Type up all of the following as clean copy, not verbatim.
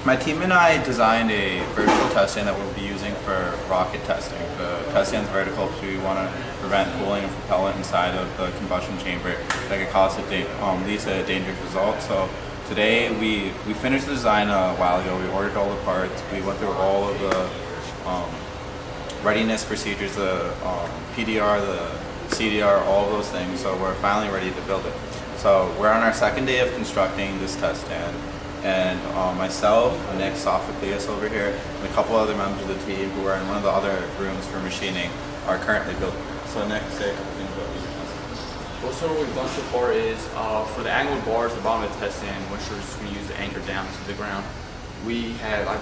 My team and I designed a vertical test stand that we'll be using for rocket testing. The test stand's vertical because we want to prevent cooling of propellant inside of the combustion chamber that could cause lead to a dangerous result. So today we finished the design a while ago. We ordered all the parts. We went through all of the readiness procedures, the PDR, the CDR, all of those things. So we're finally ready to build it. So we're on our second day of constructing this test stand. And myself, Nick, Sofocleous over here, and a couple other members of the team who are in one of the other rooms for machining are currently building it. So Nick, say a couple things about these. Well, so what we've done so far is, for the angled bars at the bottom of the test stand, which we're just going to use to anchor down to the ground,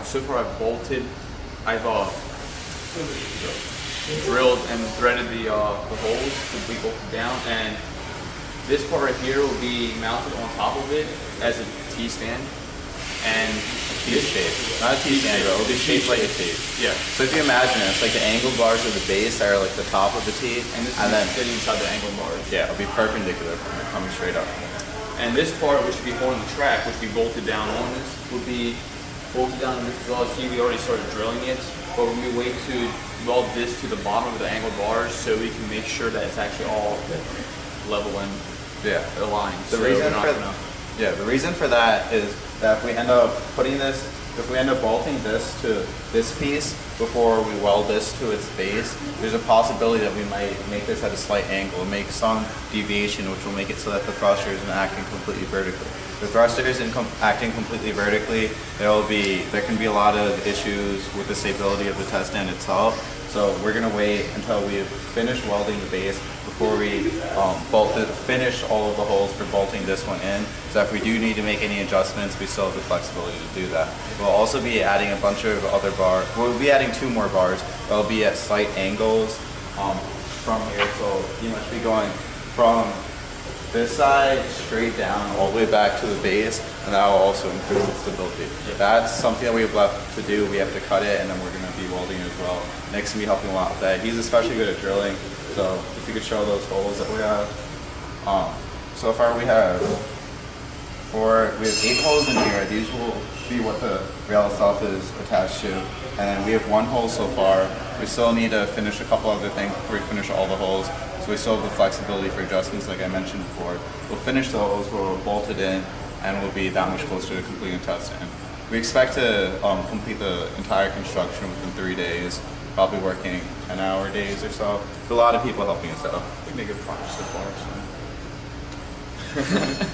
so far I've drilled and threaded the holes to be bolted down, and this part right here will be mounted on top of it as a T-stand. And T-shape, not a T-stand, but it'll be shaped like a T. Yeah. So if you imagine it, it's like the angled bars of the base are like the top of the T, and this is sitting inside the angled bars. Yeah, it'll be perpendicular from it, coming straight up. And this part, which would be holding the track, which would be bolted down on this, would be bolted down on this as well. See, we already started drilling it, but we're going to wait to weld this to the bottom of the angled bars so we can make sure that it's actually all level and aligned. The reason for that is that if we end up bolting this to this piece before we weld this to its base, there's a possibility that we might make this at a slight angle and make some deviation, which will make it so that the thruster isn't acting completely vertically. The thruster isn't acting completely vertically, there can be a lot of issues with the stability of the test stand itself. So we're going to wait until we've finished welding the base before we finish all of the holes for bolting this one in. So if we do need to make any adjustments, we still have the flexibility to do that. We'll also be adding a bunch of other bars. We'll be adding 2 more bars. They'll be at slight angles from here. So you must be going from this side straight down all the way back to the base, and that will also improve its stability. That's something that we have left to do. We have to cut it, and then we're going to be welding it as well. Nick's going to be helping a lot with that. He's especially good at drilling, so if you could show those holes that we have. So far we have 8 holes in here. These will be what the rail itself is attached to, and we have 1 hole so far. We still need to finish a couple other things before we finish all the holes. So we still have the flexibility for adjustments like I mentioned before. We'll finish those where we'll bolt it in, and we'll be that much closer to completing the test stand. We expect to complete the entire construction within 3 days, probably working 10-hour days or so. There's a lot of people helping us out. We make good progress so far. So.